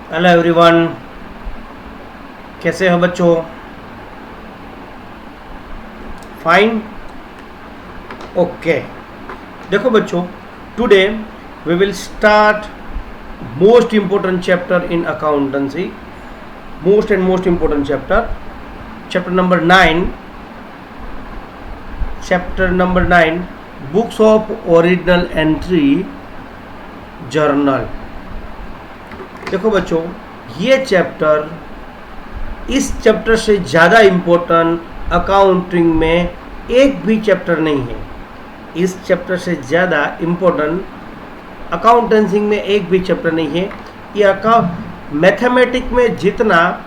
Hello everyone, कैसे हो बच्चों? Fine, okay. देखो बच्चों, today we will start most important chapter in accountancy, most important chapter number 9, books of original entry journal. देखो बच्चों, ये चैप्टर इस चैप्टर से ज़्यादा इम्पोर्टेंट अकाउंटिंग में एक भी चैप्टर नहीं है। इस चैप्टर से ज़्यादा इम्पोर्टेंट अकाउंटेंसी में एक भी चैप्टर नहीं है। ये मैथमेटिक्स में जितना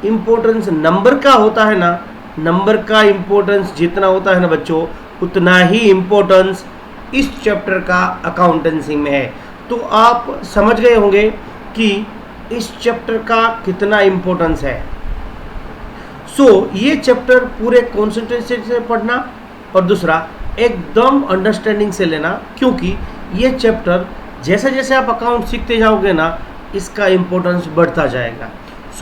इम्पोर्टेंस नंबर का होता है ना, नंबर का इम्पोर्टेंस जितना होता है ना बच्चों, उतना ही इम्पोर्टेंस इस चैप्टर का अकाउंटेंसी में है। तो आप समझ गए होंगे कि इस चैप्टर का कितना इम्पोर्टेंस है। ये चैप्टर पूरे कॉन्सेंट्रेशन से पढ़ना और दूसरा एकदम अंडरस्टैंडिंग से लेना, क्योंकि ये चैप्टर जैसे जैसे आप अकाउंट सीखते जाओगे ना, इसका इम्पोर्टेंस बढ़ता जाएगा।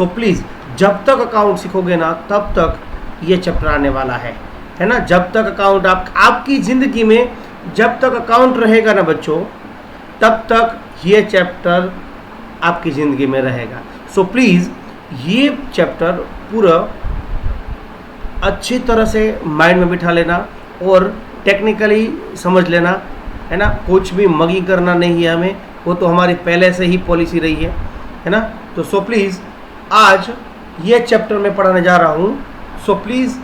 प्लीज़ जब तक अकाउंट सीखोगे ना, तब तक ये चैप्टर आने वाला है ना। जब तक अकाउंट आपकी ज़िंदगी में जब तक अकाउंट रहेगा ना बच्चों, तब तक ये चैप्टर आपकी ज़िंदगी में रहेगा। प्लीज़ ये चैप्टर पूरा अच्छी तरह से माइंड में बिठा लेना और टेक्निकली समझ लेना, है ना। कुछ भी मगी करना नहीं है हमें, वो तो हमारी पहले से ही पॉलिसी रही है ना। तो प्लीज़ आज ये चैप्टर मैं पढ़ाने जा रहा हूँ, प्लीज़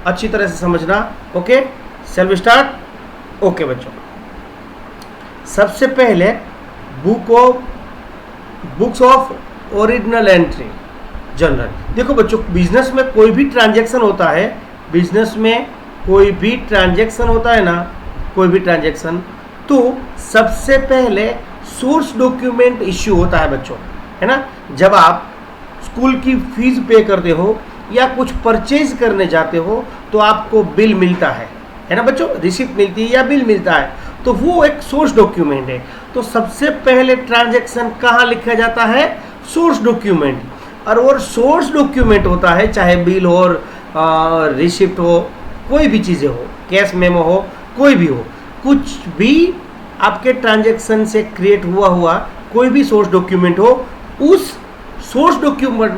अच्छी तरह से समझना। Okay, shall we start? Okay बच्चों, सबसे पहले books of original entry journal. देखो बच्चों, बिजनेस में कोई भी ट्रांजैक्शन होता है, कोई भी ट्रांजैक्शन, तो सबसे पहले सोर्स डॉक्यूमेंट इश्यू होता है बच्चों, है ना। जब आप स्कूल की फीस पे करते हो या कुछ परचेज करने जाते हो तो आपको बिल मिलता है ना बच्चों, रिसिप्ट मिलती है या बिल मिलता है, तो वो एक सोर्स डॉक्यूमेंट है। तो सबसे पहले ट्रांजैक्शन कहाँ लिखा जाता है? Source document. और सोर्स डॉक्यूमेंट होता है, चाहे बिल हो, रिसिप्ट हो, कोई भी चीज़ें हो, कैश मेमो हो, कोई भी हो, कुछ भी आपके ट्रांजैक्शन से क्रिएट हुआ कोई भी सोर्स डॉक्यूमेंट हो, उस सोर्स डॉक्यूमेंट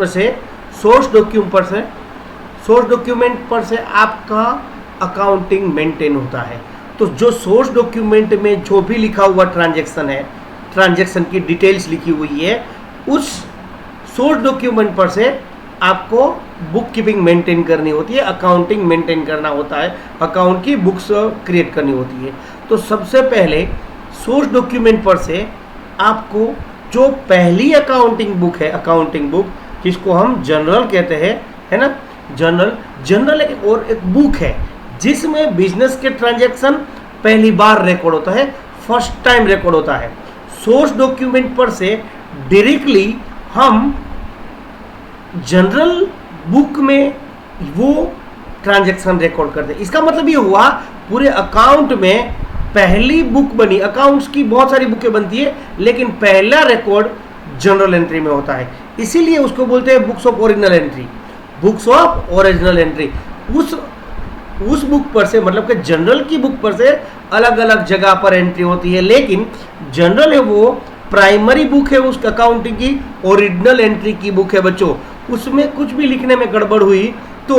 पर से आपका अकाउंटिंग मेंटेन होता है। तो जो सोर्स डॉक्यूमेंट में जो भी लिखा हुआ ट्रांजैक्शन है, ट्रांजैक्शन की डिटेल्स लिखी हुई है, उस सोर्स डॉक्यूमेंट पर से आपको बुक कीपिंग मेंटेन करनी होती है, अकाउंटिंग मेंटेन करना होता है, अकाउंट की बुक्स क्रिएट करनी होती है। तो सबसे पहले सोर्स डॉक्यूमेंट पर से आपको जो पहली अकाउंटिंग बुक है, अकाउंटिंग बुक जिसको हम जनरल कहते हैं, है ना। जनरल एक बुक है जिसमें बिजनेस के ट्रांजैक्शन पहली बार रिकॉर्ड होता है, फर्स्ट टाइम रिकॉर्ड होता है। सोर्स डॉक्यूमेंट पर से डायरेक्टली हम जनरल बुक में वो ट्रांजैक्शन रिकॉर्ड करते हैं। इसका मतलब ये हुआ, पूरे अकाउंट में पहली बुक बनी, अकाउंट्स की बहुत सारी बुकें बनती है, लेकिन पहला रिकॉर्ड जनरल एंट्री में होता है, इसीलिए उसको बोलते हैं books of original entry. Books of original entry उस बुक पर से, मतलब कि जनरल की बुक पर से अलग अलग जगह पर एंट्री होती है, लेकिन जनरल है वो प्राइमरी बुक है उस अकाउंटिंग की, ओरिजिनल एंट्री की बुक है बच्चों। उसमें कुछ भी लिखने में गड़बड़ हुई तो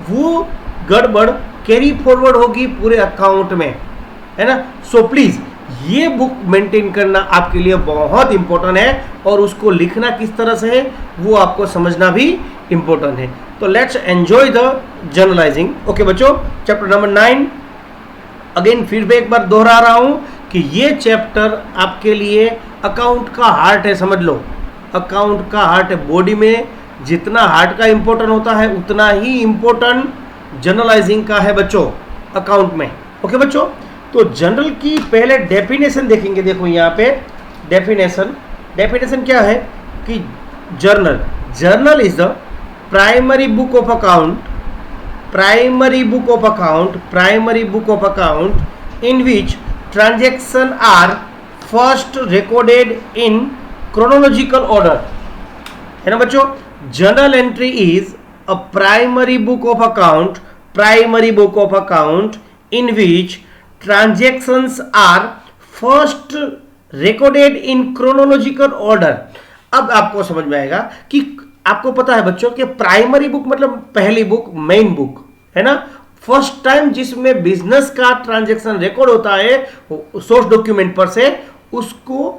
वो गड़बड़ कैरी फॉरवर्ड होगी पूरे अकाउंट में, है ना। प्लीज़ ये बुक मेंटेन करना आपके लिए बहुत इंपॉर्टेंट है, और उसको लिखना किस तरह से है वो आपको समझना भी इंपॉर्टेंट है। तो let's enjoy the journalising. Okay बच्चों, चैप्टर नंबर 9 अगेन फिर भी एक बार दोहरा रहा हूं कि ये चैप्टर आपके लिए अकाउंट का हार्ट है, समझ लो। अकाउंट का हार्ट है, बॉडी में जितना हार्ट का इंपॉर्टेंट होता है उतना ही इंपॉर्टेंट जर्नलाइजिंग का है बच्चों अकाउंट में। ओके बच्चों, तो जनरल की पहले डेफिनेशन देखेंगे। देखो यहाँ पे डेफिनेशन क्या है कि journal is the primary book of account in which transactions are first recorded in chronological order. है ना बच्चों। Journal entry is a primary book of account, primary book of account in which transactions are first recorded in chronological order. अब आपको समझ में आएगा कि आपको पता है बच्चों कि प्राइमरी बुक मतलब पहली बुक, मेन बुक, है ना। फर्स्ट टाइम जिसमें बिजनेस का ट्रांजैक्शन रिकॉर्ड होता है सोर्स डॉक्यूमेंट पर से, उसको,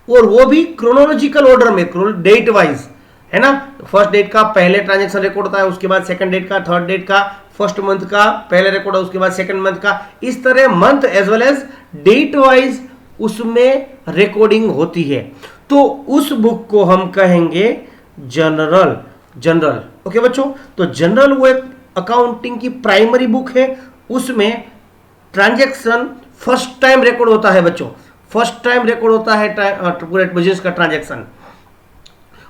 और वो भी क्रोनोलॉजिकल ऑर्डर में, डेट वाइज, है ना। फर्स्ट डेट का पहले ट्रांजैक्शन रिकॉर्ड होता है, उसके बाद सेकंड डेट का, थर्ड डेट का, फर्स्ट मंथ का पहले रिकॉर्ड है, उसके बाद सेकंड मंथ का, इस तरह month as well as date wise उसमें रिकॉर्डिंग होती है। तो उस बुक को हम कहेंगे जनरल, जनरल। ओके बच्चों, तो जनरल वो एक अकाउंटिंग की प्राइमरी बुक है, उसमें ट्रांजैक्शन फर्स्ट टाइम रिकॉर्ड होता है बच्चों, फर्स्ट टाइम रिकॉर्ड होता है पूरे बिजनेस का ट्रांजैक्शन,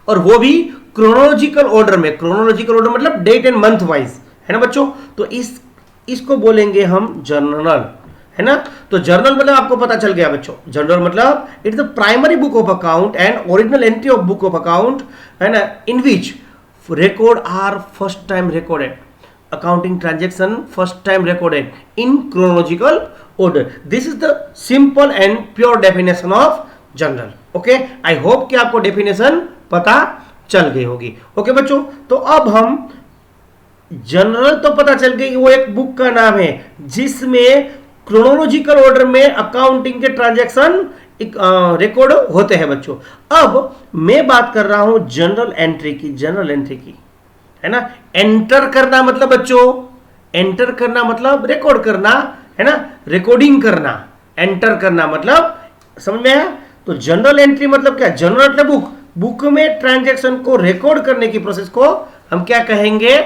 और वो भी क्रोनोलॉजिकल ऑर्डर में। क्रोनोलॉजिकल ऑर्डर मतलब डेट एंड मंथ वाइज, है ना बच्चों। तो इसको बोलेंगे हम जर्नल, है ना। तो जर्नल मतलब आपको पता चल गया बच्चों, जर्नल मतलब it is the primary book of account and original entry of book of account, है ना, इन विच record are first time recorded, accounting transaction first time recorded in chronological order. This is the simple and pure definition of journal. Okay, I hope कि आपको definition पता चल गई होगी। Okay बच्चों, तो अब हम जनरल तो पता चल गई, वो एक बुक का नाम है जिसमें क्रोनोलॉजिकल ऑर्डर में अकाउंटिंग के ट्रांजैक्शन रिकॉर्ड होते हैं बच्चों। अब मैं बात कर रहा हूं जनरल एंट्री की, जनरल एंट्री की, है ना। एंटर करना मतलब बच्चों, एंटर करना मतलब रिकॉर्ड करना, है ना, रिकॉर्डिंग करना। एंटर करना मतलब, समझ में आया। तो जनरल एंट्री मतलब क्या, जनरल मतलब बुक, बुक में ट्रांजैक्शन को रिकॉर्ड करने की प्रोसेस को हम क्या कहेंगे,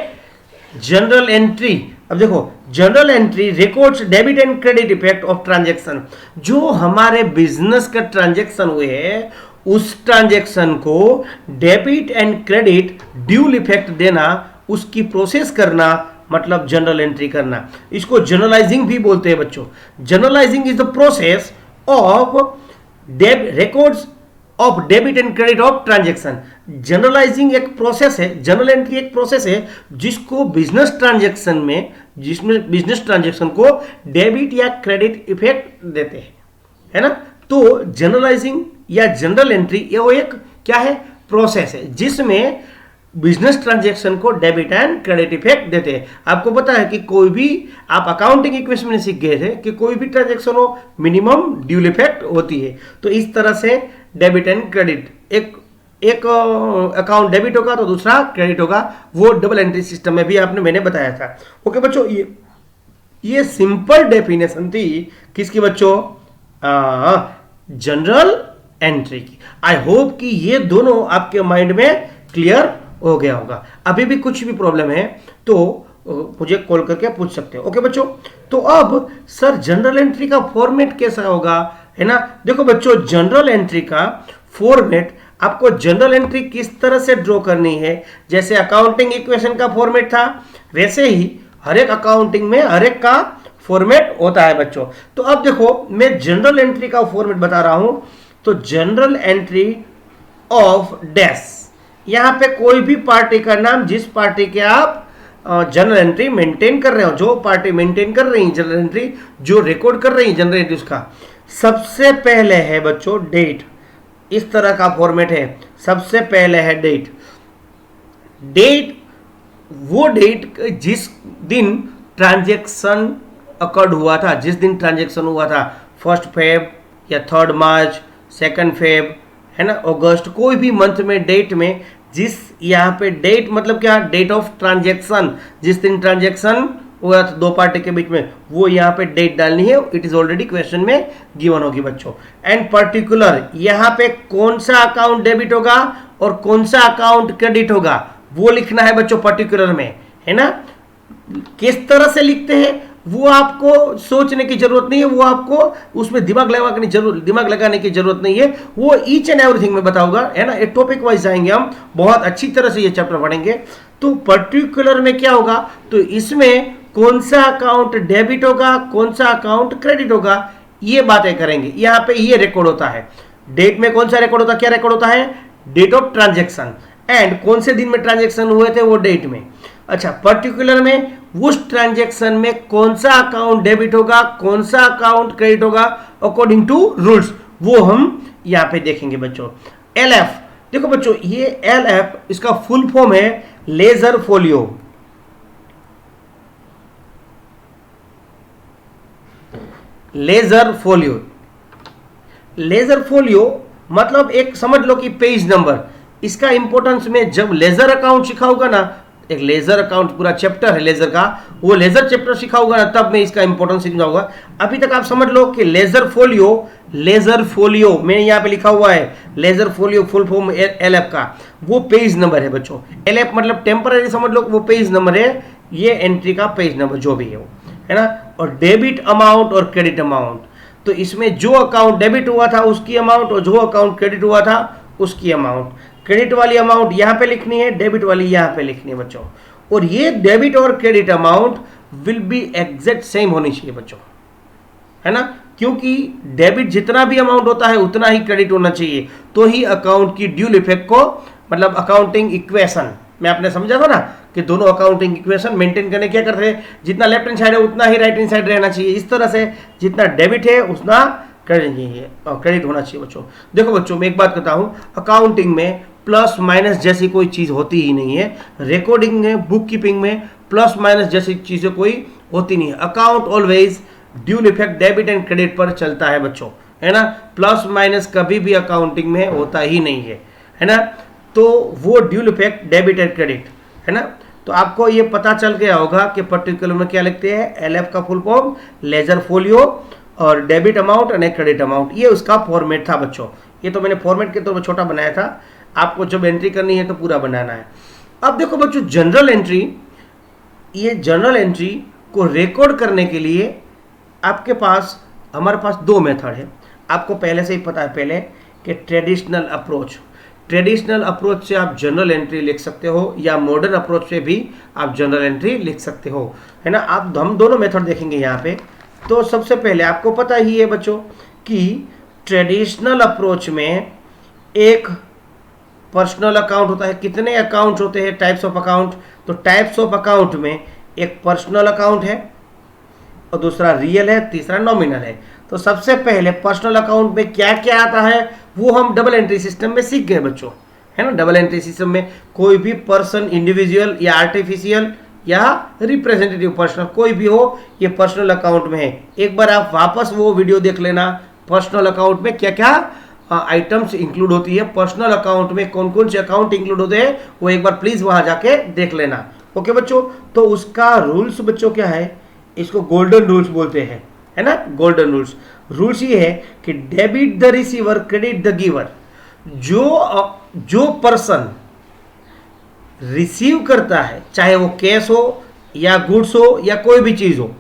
जनरल एंट्री। अब देखो, general entry records debit and credit effect of transaction. जो हमारे बिजनेस का ट्रांजैक्शन हुए हैं उस ट्रांजैक्शन को debit and credit dual effect देना, उसकी प्रोसेस करना, मतलब जनरल एंट्री करना। इसको जनरलाइजिंग भी बोलते हैं बच्चों। Journalising is the process of records of debit and credit of transaction. Journalising एक प्रोसेस है, जनरल एंट्री एक प्रोसेस है जिसको बिजनेस ट्रांजैक्शन में, जिसमें बिजनेस ट्रांजैक्शन को डेबिट या क्रेडिट इफेक्ट देते हैं, है ना। तो जनरलाइजिंग या जनरल एंट्री ये वो एक क्या है, प्रोसेस है जिसमें बिजनेस ट्रांजैक्शन को डेबिट एंड क्रेडिट इफेक्ट देते हैं। आपको पता है कि कोई भी, आप अकाउंटिंग इक्वेशन में सीख गए थे कि कोई भी ट्रांजैक्शन हो मिनिमम ड्यूल इफेक्ट होती है। तो इस तरह से डेबिट एंड क्रेडिट, एक अकाउंट डेबिट होगा तो दूसरा क्रेडिट होगा, वो डबल एंट्री सिस्टम में भी मैंने बताया था। ओके बच्चों, ये सिंपल डेफिनेशन थी किसकी बच्चों, जनरल एंट्री की। आई होप कि ये दोनों आपके माइंड में क्लियर हो गया होगा। अभी भी कुछ भी प्रॉब्लम है तो मुझे कॉल करके पूछ सकते हो। ओके बच्चों, तो अब सर जनरल एंट्री का फॉर्मेट कैसा होगा, है ना। देखो बच्चों, जनरल एंट्री का फॉर्मेट, आपको जनरल एंट्री किस तरह से ड्रॉ करनी है, जैसे अकाउंटिंग इक्वेशन का फॉर्मेट था वैसे ही हर एक अकाउंटिंग में हर एक का फॉर्मेट होता है बच्चों। तो अब देखो, मैं जनरल एंट्री का फॉर्मेट बता रहा हूं। तो जनरल एंट्री ऑफ डैश, यहां पे कोई भी पार्टी का नाम, जिस पार्टी के आप जनरल एंट्री मेंटेन कर रहे हो, जो पार्टी मेंटेन कर रही है जनरल एंट्री, जो रिकॉर्ड कर रही है जनरल एंट्री, उसका सबसे पहले है बच्चों डेट। इस तरह का फॉर्मेट है, सबसे पहले है डेट। डेट वो डेट जिस दिन ट्रांजैक्शन अकर्ड हुआ था, जिस दिन ट्रांजैक्शन हुआ था, 1 फेब या 3 मार्च, 2 फेब, है ना, अगस्त, कोई भी मंथ में डेट में, जिस यहाँ पे डेट मतलब क्या, डेट ऑफ ट्रांजैक्शन, जिस दिन ट्रांजैक्शन हुआ था दो पार्टी के बीच में, वो यहाँ पे डेट डालनी है। इट इज ऑलरेडी क्वेश्चन में गिवन होगी बच्चों। एंड पर्टिकुलर, यहाँ पे कौन सा अकाउंट डेबिट होगा और कौन सा अकाउंट क्रेडिट होगा वो लिखना है बच्चों पर्टिकुलर में, है ना। किस तरह से लिखते हैं वो आपको सोचने की जरूरत नहीं है, वो आपको उसमें दिमाग लगाने की जरूरत नहीं है, वो ईच एंड एवरीथिंग में बताऊंगा, है ना। एक टॉपिक वाइज जाएंगे हम, बहुत अच्छी तरह से ये चैप्टर पढ़ेंगे। तो पर्टिकुलर में क्या होगा, तो इसमें कौन सा अकाउंट डेबिट होगा, कौन सा अकाउंट क्रेडिट होगा, ये बातें करेंगे। यहाँ पे ये रिकॉर्ड होता है, डेट में कौन सा रिकॉर्ड होता है, क्या रिकॉर्ड होता है, डेट ऑफ ट्रांजैक्शन। एंड कौन से दिन में ट्रांजेक्शन हुए थे वो डेट में। अच्छा, पर्टिकुलर में उस ट्रांजेक्शन में कौन सा अकाउंट डेबिट होगा, कौन सा अकाउंट क्रेडिट होगा अकॉर्डिंग टू रूल्स, वो हम यहां पे देखेंगे बच्चों। एलएफ, देखो बच्चों ये एलएफ इसका फुल फॉर्म है ledger folio. Ledger folio, ledger folio मतलब एक समझ लो कि पेज नंबर। इसका इंपॉर्टेंस में जब लेजर अकाउंट सीखा होगा ना, एक लेजर अकाउंट पूरा चैप्टर है लेजर का, वो लेजर चैप्टर सीखा होगा ना तब मैं इसका इंपॉर्टेंस समझाऊंगा। अभी तक आप समझ लो कि लेजर फोलियो, लेजर फोलियो मैंने यहाँ पे लिखा हुआ है ledger folio full form LF का, वो पेज नंबर है बच्चों। एलएफ मतलब टेम्पररी समझ लो, वो पेज नंबर है, ये एंट्री का पेज नंबर जो भी है वो, है ना। और डेबिट अमाउंट और क्रेडिट अमाउंट, तो इसमें जो अकाउंट डेबिट हुआ था उसकी अमाउंट और जो अकाउंट क्रेडिट हुआ था उसकी अमाउंट। क्रेडिट वाली अमाउंट यहाँ पे लिखनी है, डेबिट वाली यहाँ पे लिखनी है बच्चों। और ये डेबिट और credit amount will be exact same होनी चाहिए बच्चों, है ना, क्योंकि डेबिट जितना भी अमाउंट होता है उतना ही क्रेडिट होना चाहिए, तो ही अकाउंट की ड्यूल इफेक्ट को, मतलब अकाउंटिंग इक्वेशन मैं आपने समझा था ना कि दोनों अकाउंटिंग इक्वेशन मेंटेन करने क्या करते हैं, जितना लेफ्ट हैंड साइड है उतना ही राइट हैंड साइड रहना चाहिए। इस तरह से जितना डेबिट है उतना क्रेडिट होना चाहिए बच्चों। देखो बच्चों मैं एक बात कहता हूँ, अकाउंटिंग में प्लस माइनस जैसी कोई चीज होती ही नहीं है। रिकॉर्डिंग में, बुक कीपिंग में प्लस माइनस जैसी चीजें कोई होती नहीं है। Account always dual effect debit and credit पर चलता है बच्चों, है ना। प्लस माइनस कभी भी अकाउंटिंग में होता ही नहीं है ना। तो वो dual effect debit and credit, है ना। तो आपको ये पता चल गया होगा कि पर्टिकुलर में क्या लिखते हैं, एलएफ का फुल फॉर्म लेजर फोलियो और debit amount and credit amount, ये उसका फॉर्मेट था बच्चों। ये तो मैंने फॉर्मेट के तौर पर छोटा बनाया था, आपको जब एंट्री करनी है तो पूरा बनाना है। अब देखो बच्चों जनरल एंट्री, ये जनरल एंट्री को रिकॉर्ड करने के लिए आपके पास, हमारे पास दो मेथड है। आपको पहले से ही पता है पहले कि ट्रेडिशनल अप्रोच, ट्रेडिशनल अप्रोच से आप जनरल एंट्री लिख सकते हो या मॉडर्न अप्रोच से भी आप जनरल एंट्री लिख सकते हो, है ना। आप हम दोनों मेथड देखेंगे यहाँ पे। तो सबसे पहले आपको पता ही है बच्चों कि ट्रेडिशनल अप्रोच में एक पर्सनल अकाउंट होता है। कितने अकाउंट होते हैं, टाइप्स ऑफ अकाउंट, तो टाइप्स ऑफ अकाउंट में एक पर्सनल अकाउंट है और दूसरा रियल है, तीसरा नॉमिनल है। तो सबसे पहले पर्सनल अकाउंट में क्या क्या आता है वो हम डबल एंट्री सिस्टम में सीख गए बच्चों, है ना। डबल एंट्री सिस्टम में कोई भी पर्सन, इंडिविजुअल या आर्टिफिशियल या रिप्रेजेंटेटिव पर्सनल कोई भी हो, ये पर्सनल अकाउंट में है। एक बार आप वापस वो वीडियो देख लेना, पर्सनल अकाउंट में क्या क्या आइटम्स इंक्लूड होती है, पर्सनल अकाउंट में कौन कौन से अकाउंट इंक्लूड होते हैं, वो एक बार प्लीज वहां जाके देख लेना। ओके बच्चों, तो उसका रूल्स बच्चों क्या है, इसको गोल्डन रूल्स बोलते हैं, है ना। गोल्डन रूल्स, रूल्स ये है कि debit the receiver, credit the giver. जो पर्सन रिसीव करता है, चाहे वो कैश हो या गुड्स हो या कोई भी चीज हो,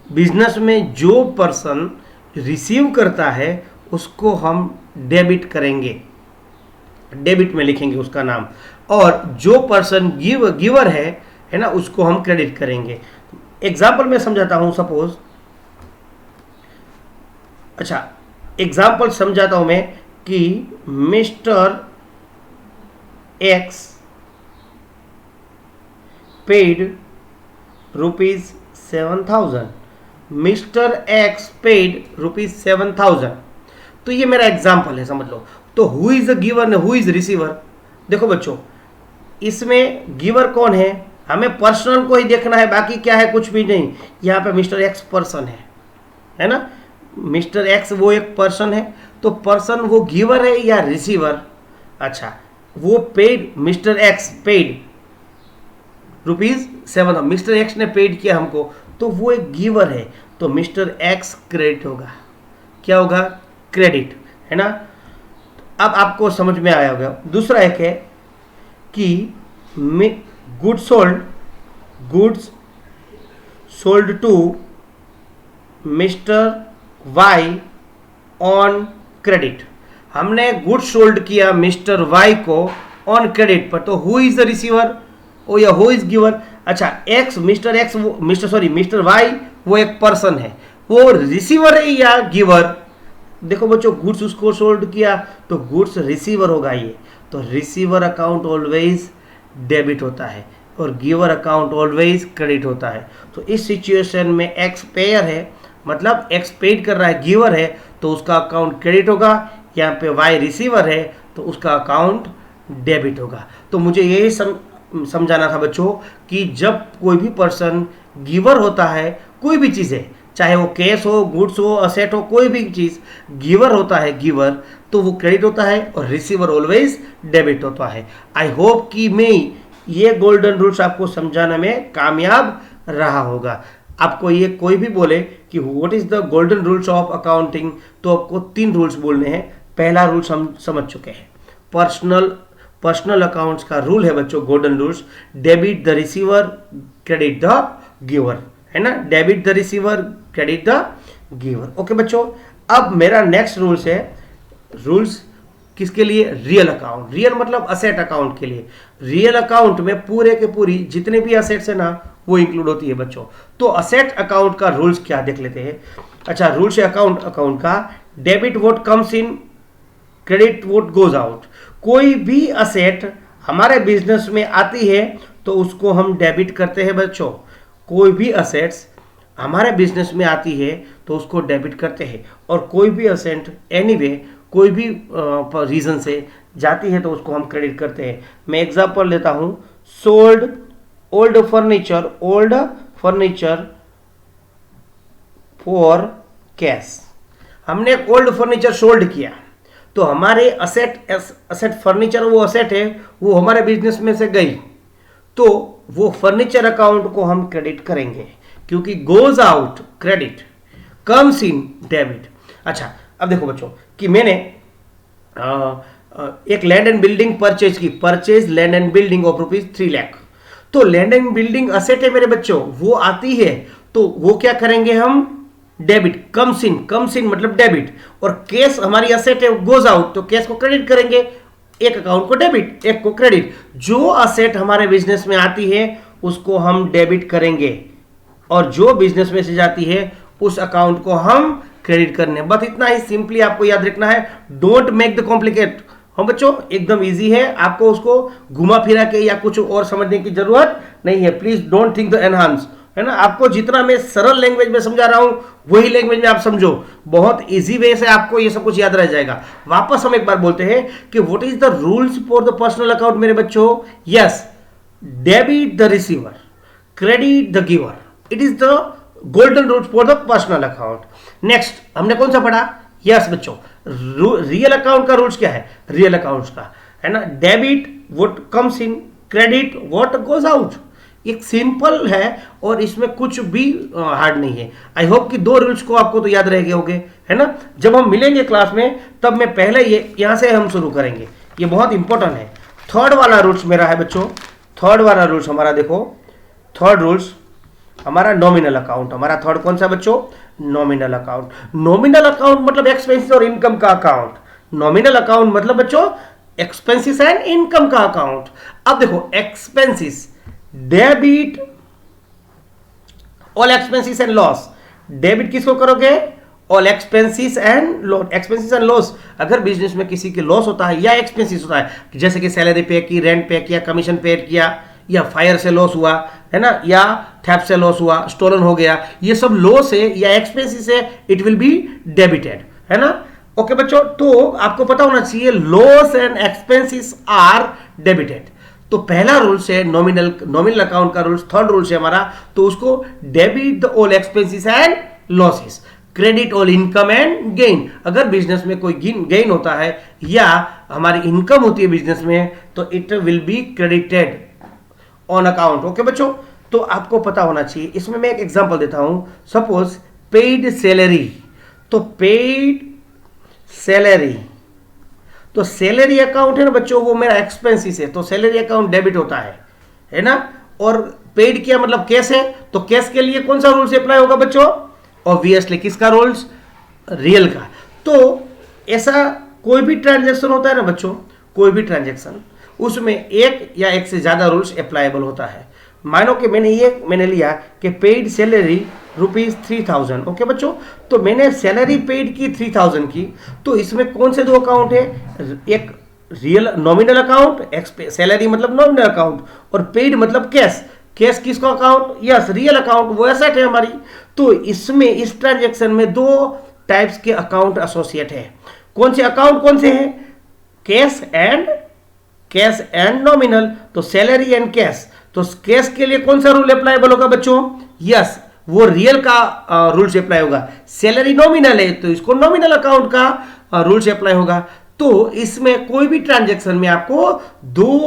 बिजनेस में जो पर्सन रिसीव करता है उसको हम डेबिट करेंगे, डेबिट में लिखेंगे उसका नाम। और जो पर्सन गिवर है ना, उसको हम क्रेडिट करेंगे। एग्जाम्पल में समझाता हूं, सपोज, अच्छा एग्जाम्पल समझाता हूं मैं कि mister x paid ₹7,000, mister x paid ₹7,000। तो ये मेरा एग्जाम्पल है, समझ लो। तो who is the giver, who is receiver. देखो बच्चों इसमें गिवर कौन है, हमें पर्सनल को ही देखना है, बाकी क्या है कुछ भी नहीं। यहाँ पे मिस्टर एक्स पर्सन है ना, मिस्टर एक्स वो एक पर्सन है। तो पर्सन वो गिवर है या रिसीवर। अच्छा, वो paid, mister x paid ₹7,000, mister x ने पेड किया हमको, तो वो एक गिवर है, तो मिस्टर एक्स क्रेडिट होगा। क्या होगा, क्रेडिट, है ना। अब आपको समझ में आया होगा। दूसरा एक है कि goods sold to mister Y on credit. हमने गुड्स सोल्ड किया मिस्टर वाई को ऑन क्रेडिट पर, तो who is the receiver oh या हु इज गिवर। अच्छा, X, mister X, mister Y वो एक पर्सन है, वो रिसीवर है या गिवर। देखो बच्चों गुड्स उसको सोल्ड किया तो गुड्स रिसीवर होगा ये, तो रिसीवर अकाउंट ऑलवेज डेबिट होता है और गिवर अकाउंट ऑलवेज क्रेडिट होता है। तो इस सिचुएशन में एक्स पेयर है, मतलब एक्स पेड कर रहा है, गिवर है, तो उसका अकाउंट क्रेडिट होगा। यहाँ पे वाई रिसीवर है तो उसका अकाउंट डेबिट होगा। तो मुझे यही समझाना था बच्चों कि जब कोई भी पर्सन गिवर होता है, कोई भी चीज़ है, चाहे वो कैश हो, गुड्स हो, असेट हो, कोई भी चीज़ गिवर होता है, गिवर, तो वो क्रेडिट होता है और रिसीवर ऑलवेज डेबिट होता है। आई होप कि मैं ये गोल्डन रूल्स आपको समझाने में कामयाब रहा होगा। आपको ये कोई भी बोले कि what is the golden rules of accounting, तो आपको 3 रूल्स बोलने हैं। पहला रूल्स हम समझ चुके हैं, पर्सनल अकाउंट्स का रूल है बच्चों, golden rules, debit the receiver credit the giver, है ना, debit the receiver credit the giver. Okay बच्चों, अब मेरा नेक्स्ट रूल्स है, रूल्स किसके लिए? Real account. रियल मतलब असेट अकाउंट के लिए। रियल अकाउंट में पूरे के पूरी जितने भी असेट्स है ना वो इंक्लूड होती है बच्चों। तो असेट अकाउंट का रूल्स क्या देख लेते हैं। अच्छा, रूल्स है अकाउंट का, debit what comes in, credit what goes out. कोई भी असेट हमारे बिजनेस में आती है तो उसको हम डेबिट करते हैं बच्चों। कोई भी असेट्स हमारे बिजनेस में आती है तो उसको डेबिट करते हैं, और कोई भी असेट एनीवे कोई भी रीजन से जाती है तो उसको हम क्रेडिट करते हैं। मैं एग्जांपल लेता हूं, sold old furniture for cash. हमने ओल्ड फर्नीचर सोल्ड किया तो हमारे असेट फर्नीचर, वो असेट है, वो हमारे बिजनेस में से गई, तो वो फर्नीचर अकाउंट को हम क्रेडिट करेंगे, क्योंकि goes out credit, comes in debit. अच्छा, अब देखो बच्चों कि मैंने एक लैंड एंड बिल्डिंग परचेज की, purchase land and building of ₹3 lakh. तो लैंड एंड बिल्डिंग असेट है मेरे बच्चों, वो आती है तो वो क्या करेंगे हम, डेबिट, कम्स इन मतलब डेबिट, और कैश हमारी असेट है, गोज आउट, तो कैश को क्रेडिट करेंगे। एक अकाउंट को डेबिट, एक को क्रेडिट। जो असेट हमारे बिजनेस में आती है उसको हम डेबिट करेंगे, और जो बिजनेस में से जाती है उस अकाउंट को हम क्रेडिट करने। बस इतना ही सिंपली आपको याद रखना है, डोंट मेक द कॉम्प्लिकेट। हाँ बच्चों, एकदम इजी है, आपको उसको घुमा फिरा के या कुछ और समझने की जरूरत नहीं है। Please don't think the enhance, है ना। आपको जितना मैं सरल लैंग्वेज में समझा रहा हूं वही लैंग्वेज में आप समझो, बहुत इजी वे से आपको ये सब कुछ याद रह जाएगा। वापस हम एक बार बोलते हैं कि what is the rules for the personal account मेरे बच्चों। Yes, debit the receiver, credit the giver, it is the golden rules for the personal account. Next हमने कौन सा पढ़ा? यस बच्चों, रियल अकाउंट का रूल्स क्या है? रियल अकाउंट्स का, है ना, debit what comes in, credit what goes out. एक सिंपल है और इसमें कुछ भी हार्ड नहीं है। आई होप कि 2 रूल्स को आपको तो याद रह गए होंगे, है ना। जब हम मिलेंगे क्लास में तब मैं पहले ये यहां से हम शुरू करेंगे, ये बहुत इंपॉर्टेंट है। थर्ड वाला रूल्स मेरा है बच्चों, थर्ड वाला रूल्स हमारा देखो, थर्ड रूल्स हमारा नॉमिनल अकाउंट। हमारा थर्ड कौन सा बच्चों? Nominal account. नॉमिनल अकाउंट मतलब एक्सपेंसेस और इनकम का अकाउंट। नॉमिनल अकाउंट मतलब बच्चों एक्सपेंसेस एंड इनकम का अकाउंट। अब देखो, expenses, debit all expenses and loss. Debit किसको करोगे? All expenses and loss. Expenses and loss, अगर बिजनेस में किसी के लॉस होता है या एक्सपेंसेस होता है, जैसे कि सैलरी पे की, रेंट पे किया, कमीशन पे किया, या फायर से लॉस हुआ, है ना, या थेफ्ट से लॉस हुआ, स्टोलन हो गया, ये सब लॉस है या एक्सपेंसेस है, इट विल बी डेबिटेड, है ना। ओके बच्चों, तो आपको पता होना चाहिए loss and expenses are debited. तो पहला रूल्स है नॉमिनल अकाउंट का रूल्स, थर्ड रूल्स है हमारा, तो उसको debit the all expenses and losses, credit all income and gain. अगर बिजनेस में कोई गेन होता है या हमारी इनकम होती है बिजनेस में, तो it will be credited on account. Okay बच्चों, तो आपको पता होना चाहिए। इसमें मैं एक एग्जांपल देता हूं, सपोज पेड सैलरी, तो पेड सैलरी, तो सैलरी अकाउंट है ना बच्चों, वो मेरा एक्सपेंसेस है, तो सैलरी अकाउंट डेबिट होता है ना। और पेड किया मतलब कैश है, तो कैश के लिए कौन सा रूल्स अप्लाई होगा बच्चों? ऑब्वियसली किसका रूल्स? रियल का। तो ऐसा कोई भी ट्रांजैक्शन होता है ना बच्चों, कोई भी ट्रांजैक्शन, उसमें एक या एक से ज्यादा रूल्स अप्लाइबल होता है। मानो कि मैंने लिया कि पेड सैलरी ₹3000। ओके बच्चों, तो मैंने सैलरी पेड की 3000 की, तो इसमें कौन से 2 अकाउंट है? एक रियल नॉमिनल अकाउंट, सैलरी मतलब नॉमिनल अकाउंट, और पेड मतलब कैश। कैश किसका अकाउंट? यस, रियल अकाउंट, वो एसेट है हमारी। तो इसमें इस ट्रांजेक्शन में दो टाइप्स के अकाउंट एसोसिएट है। कौन से अकाउंट कौन से हैं? Cash and nominal. तो सैलरी एंड कैश। तो कैश के लिए कौन सा रूल अप्लाईबल होगा बच्चों? यस, वो रियल का रूल से अप्लाई होगा। सैलरी नॉमिनल है तो इसको नॉमिनल अकाउंट का रूल से अप्लाई होगा। तो इसमें कोई भी ट्रांजैक्शन में आपको दो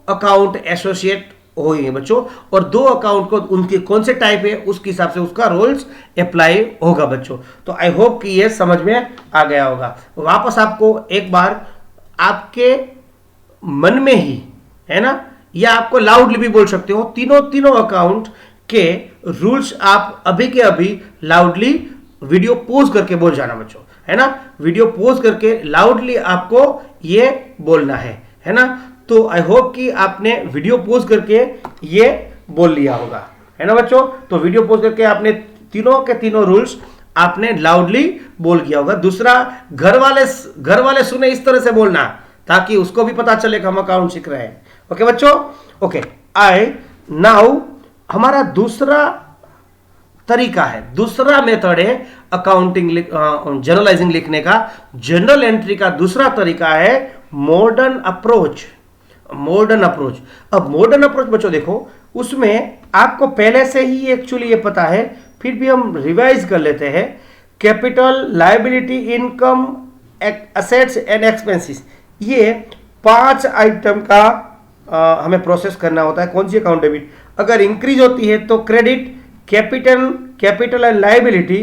अकाउंट एसोसिएट होंगे बच्चों, और दो अकाउंट को उनके कौन से टाइप है उसके हिसाब से उसका रूल्स अप्लाई होगा बच्चों। तो आई होप कि ये समझ में आ गया होगा। वापस आपको एक बार आपके मन में ही, है ना, या आपको लाउडली भी बोल सकते हो, तीनों अकाउंट के रूल्स आप अभी के अभी लाउडली वीडियो पोज करके बोल जाना बच्चों, है ना। वीडियो पोज करके लाउडली आपको ये बोलना है ना। तो आई होप कि आपने वीडियो पोज करके ये बोल लिया होगा, है ना बच्चों। तो वीडियो पोज करके आपने तीनों के तीनों रूल्स आपने लाउडली बोल किया होगा। दूसरा, घर वाले सुने इस तरह से बोलना ताकि उसको भी पता चले कि हम अकाउंट सीख रहे हैं। ओके बच्चों, ओके। नाउ हमारा दूसरा तरीका है, दूसरा मेथड है अकाउंटिंग जर्नलाइजिंग लिखने का। जर्नल एंट्री का दूसरा तरीका है मॉडर्न अप्रोच। अब मॉडर्न अप्रोच बच्चों देखो, उसमें आपको पहले से ही एक्चुअली ये पता है, फिर भी हम रिवाइज कर लेते हैं। Capital, liability, income, assets and expenses, ये 5 आइटम का हमें प्रोसेस करना होता है। कौन सी अकाउंट डेबिट? अगर इंक्रीज होती है तो credit, capital and liability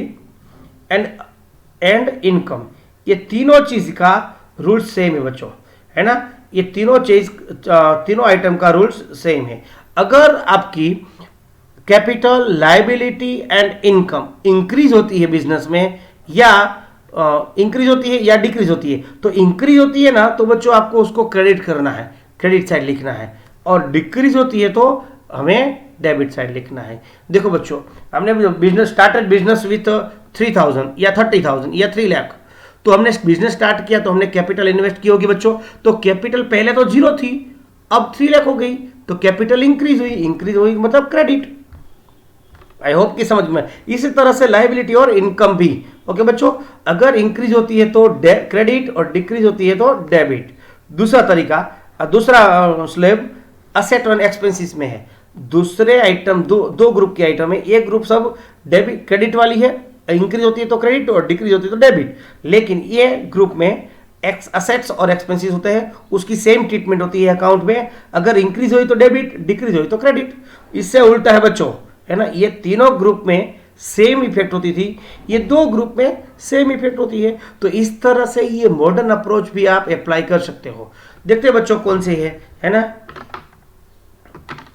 and income, ये तीनों चीज का रूल सेम है बच्चों, है ना। ये तीनों आइटम का रूल्स सेम है। अगर आपकी capital, liability and income increase होती है बिजनेस में, या इंक्रीज होती है या डिक्रीज होती है, तो इंक्रीज होती है ना तो बच्चों आपको उसको क्रेडिट करना है, क्रेडिट साइड लिखना है, और डिक्रीज होती है तो हमें डेबिट साइड लिखना है। देखो बच्चों, हमने स्टार्टेड बिजनेस विथ 3000 या 30,000 या 3 लाख, तो हमने बिजनेस स्टार्ट किया तो हमने कैपिटल इन्वेस्ट की होगी बच्चों। तो कैपिटल पहले तो 0 थी, अब 3 लाख हो गई, तो कैपिटल इंक्रीज हुई मतलब क्रेडिट। आई होप कि समझ में। इसी तरह से लायबिलिटी और इनकम भी। ओके बच्चों, अगर इंक्रीज होती है तो क्रेडिट और डिक्रीज होती है तो डेबिट। दूसरा तरीका, दूसरा स्लैब असेट और एक्सपेंसेस में है। दूसरे आइटम दो ग्रुप के आइटम है। एक ग्रुप सब डेबिट क्रेडिट वाली है, इंक्रीज होती है तो क्रेडिट और डिक्रीज होती है तो डेबिट। लेकिन ये ग्रुप में असेट्स और एक्सपेंसेस होते हैं, उसकी सेम ट्रीटमेंट होती है अकाउंट में। अगर इंक्रीज हुई तो डेबिट, डिक्रीज हुई तो क्रेडिट। इससे उल्टा है बच्चों, है ना। ये तीनों ग्रुप में सेम इफेक्ट होती थी, ये दो ग्रुप में सेम इफेक्ट होती है। तो इस तरह से ये मॉडर्न अप्रोच भी आप अप्लाई कर सकते हो। देखते हैं बच्चों कौन सी है ना।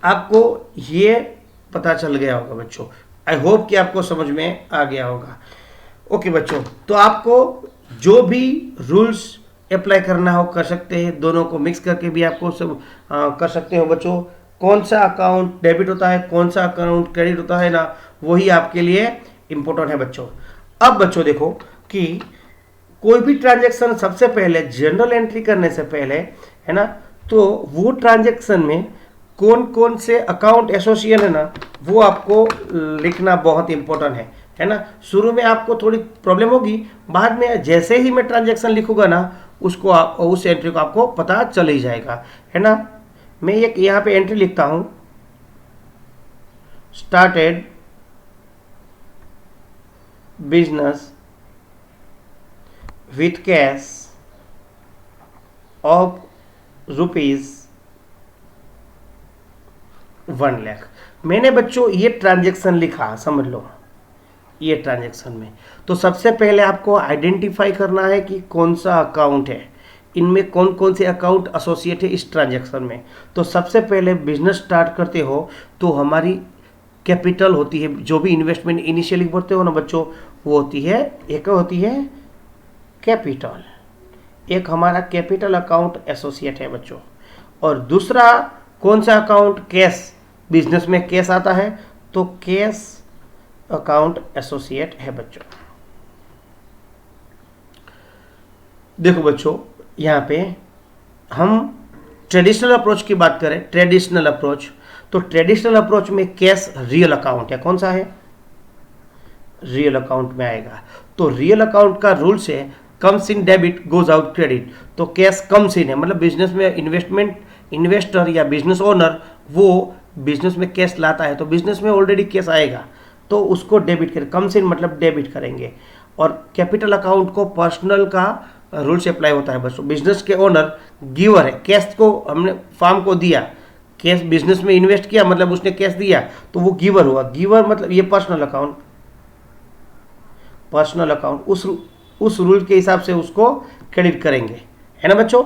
आपको ये पता चल गया होगा बच्चों। आई होप कि आपको समझ में आ गया होगा। ओके बच्चों, तो आपको जो भी रूल्स अप्लाई करना हो कर सकते हैं, दोनों को मिक्स करके भी आपको सब कर सकते हो बच्चों। कौन सा अकाउंट डेबिट होता है, कौन सा अकाउंट क्रेडिट होता है ना, वही आपके लिए इंपॉर्टेंट है बच्चों। अब बच्चों देखो कि कोई भी ट्रांजैक्शन सबसे पहले जनरल एंट्री करने से पहले, है ना, तो वो ट्रांजैक्शन में कौन कौन से अकाउंट एसोसिएशन है ना, वो आपको लिखना बहुत इंपॉर्टेंट है ना। शुरू में आपको थोड़ी प्रॉब्लम होगी, बाद में जैसे ही मैं ट्रांजैक्शन लिखूंगा ना, उसको उस एंट्री को आपको पता चल ही जाएगा, है ना। मैं एक यहाँ पे एंट्री लिखता हूं, started business with cash of ₹1 lakh. मैंने बच्चों ये ट्रांजैक्शन लिखा, समझ लो ये ट्रांजैक्शन में। तो सबसे पहले आपको आइडेंटिफाई करना है कि कौन सा अकाउंट है, इनमें कौन कौन से अकाउंट एसोसिएट है इस ट्रांजैक्शन में। तो सबसे पहले बिजनेस स्टार्ट करते हो तो हमारी कैपिटल होती है, जो भी इन्वेस्टमेंट इनिशियली करते हो ना बच्चों, वो होती है, एक होती है कैपिटल, एक हमारा कैपिटल अकाउंट एसोसिएट है बच्चों। और दूसरा कौन सा अकाउंट, कैश, बिजनेस में कैश आता है तो कैश अकाउंट एसोसिएट है बच्चों। देखो बच्चों, यहाँ पे हम ट्रेडिशनल अप्रोच की बात करें, ट्रेडिशनल अप्रोच, तो ट्रेडिशनल अप्रोच में कैश रियल अकाउंट है, कौन सा है, रियल अकाउंट में आएगा। तो रियल अकाउंट का रूल्स है comes in debit goes out credit. तो कैश कम्स इन है, मतलब बिजनेस में इन्वेस्टर या बिजनेस ओनर वो बिजनेस में कैश लाता है, तो बिजनेस में ऑलरेडी कैश आएगा तो उसको डेबिट करें, कम्स इन मतलब डेबिट करेंगे। और कैपिटल अकाउंट को पर्सनल का रूल से अप्लाई होता है बच्चों। बिजनेस के ओनर गिवर है, कैश को हमने फार्म को दिया, कैश बिजनेस में इन्वेस्ट किया मतलब उसने कैश दिया तो वो गिवर हुआ। गिवर मतलब ये पर्सनल अकाउंट, पर्सनल अकाउंट उस रूल के हिसाब से उसको क्रेडिट करेंगे, है ना बच्चों,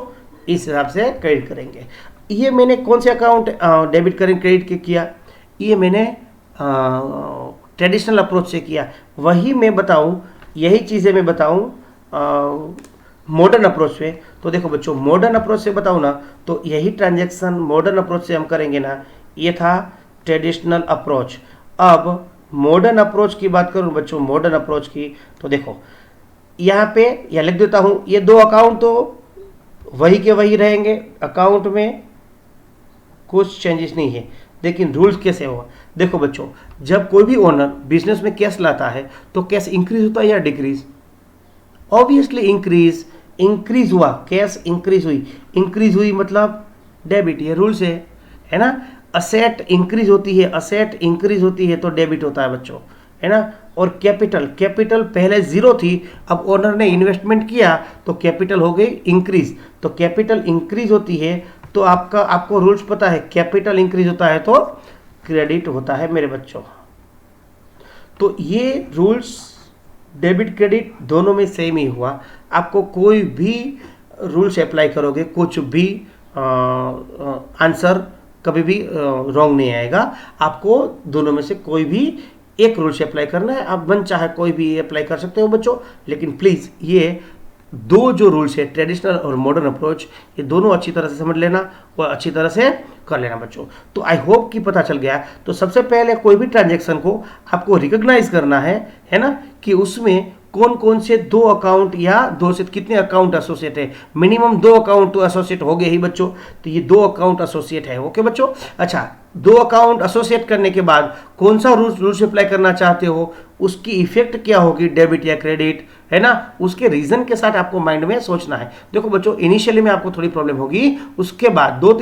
इस हिसाब से क्रेडिट करेंगे। ये मैंने कौन से अकाउंट डेबिट करें क्रेडिट के किया, ये मैंने ट्रेडिशनल अप्रोच से किया। वही मैं बताऊं, यही चीज़ें मैं बताऊं मॉडर्न अप्रोच से। तो देखो बच्चों, मॉडर्न अप्रोच से बताऊं ना तो यही ट्रांजैक्शन मॉडर्न अप्रोच से हम करेंगे ना, ये था ट्रेडिशनल अप्रोच। अब मॉडर्न अप्रोच की बात करूं बच्चों, मॉडर्न अप्रोच की, तो देखो यहाँ पे यह लिख देता हूं, ये दो अकाउंट तो वही के वही रहेंगे, अकाउंट में कुछ चेंजेस नहीं है, लेकिन रूल्स कैसे हुआ। देखो बच्चों, जब कोई भी ओनर बिजनेस में कैश लाता है तो कैश इंक्रीज होता है या डिक्रीज, ऑब्वियसली इंक्रीज हुआ, कैश इंक्रीज हुई मतलब डेबिट, ये रूल्स है ना। असेट इंक्रीज होती है तो डेबिट होता है बच्चों, है ना। और कैपिटल पहले जीरो थी, अब ओनर ने इन्वेस्टमेंट किया तो कैपिटल हो गई इंक्रीज, तो कैपिटल इंक्रीज होती है तो आपको रूल्स पता है, कैपिटल इंक्रीज होता है तो क्रेडिट होता है मेरे बच्चों। तो ये रूल्स डेबिट क्रेडिट दोनों में सेम ही हुआ। आपको कोई भी रूल्स अप्लाई करोगे, कुछ भी आंसर कभी भी रॉन्ग नहीं आएगा। आपको दोनों में से कोई भी एक रूल से अप्लाई करना है, आप मन चाहे कोई भी अप्लाई कर सकते हो बच्चों, लेकिन प्लीज़ ये दो जो रूल्स है ट्रेडिशनल और मॉडर्न अप्रोच, ये दोनों अच्छी तरह से समझ लेना और अच्छी तरह से कर लेना बच्चों। तो आई होप कि पता चल गया। तो सबसे पहले कोई भी ट्रांजैक्शन को आपको रिकॉग्नाइज करना है ना, कि उसमें कौन कौन से दो अकाउंट या दो से कितने अकाउंट एसोसिएट है। मिनिमम दो अकाउंट तो एसोसिएट हो गए ही बच्चों, तो ये दो अकाउंट एसोसिएट है, ओके बच्चों। अच्छा, दो अकाउंट एसोसिएट करने के बाद कौन सा रूल्स अप्लाई करना चाहते हो, उसकी इफेक्ट क्या होगी, डेबिट या क्रेडिट, है ना, उसके रीजन के साथ आपको माइंड में सोचना है। देखो बच्चों, इनिशियली में आपको थोड़ी प्रॉब्लम होगी, उसके बाद दो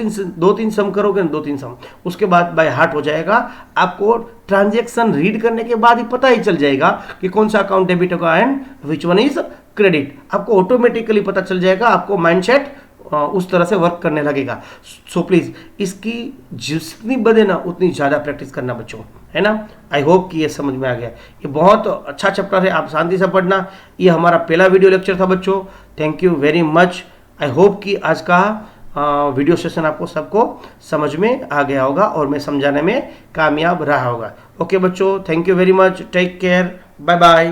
तीन सम करोगे ना, 2-3 सम, उसके बाद बाय हार्ट हो जाएगा। आपको ट्रांजैक्शन रीड करने के बाद ही पता ही चल जाएगा कि कौन सा अकाउंट डेबिट होगा and which one is credit. आपको ऑटोमेटिकली पता चल जाएगा, आपको माइंडसेट उस तरह से वर्क करने लगेगा। सो प्लीज इसकी जितनी बढ़े ना उतनी ज़्यादा प्रैक्टिस करना बच्चों, है ना। आई होप कि ये समझ में आ गया। ये बहुत अच्छा चैप्टर है, आप शांति से पढ़ना। ये हमारा पहला वीडियो लेक्चर था बच्चों। Thank you very much. I hope कि आज का वीडियो सेशन आपको सबको समझ में आ गया होगा और मैं समझाने में कामयाब रहा होगा। ओके बच्चों, thank you very much, take care, bye bye.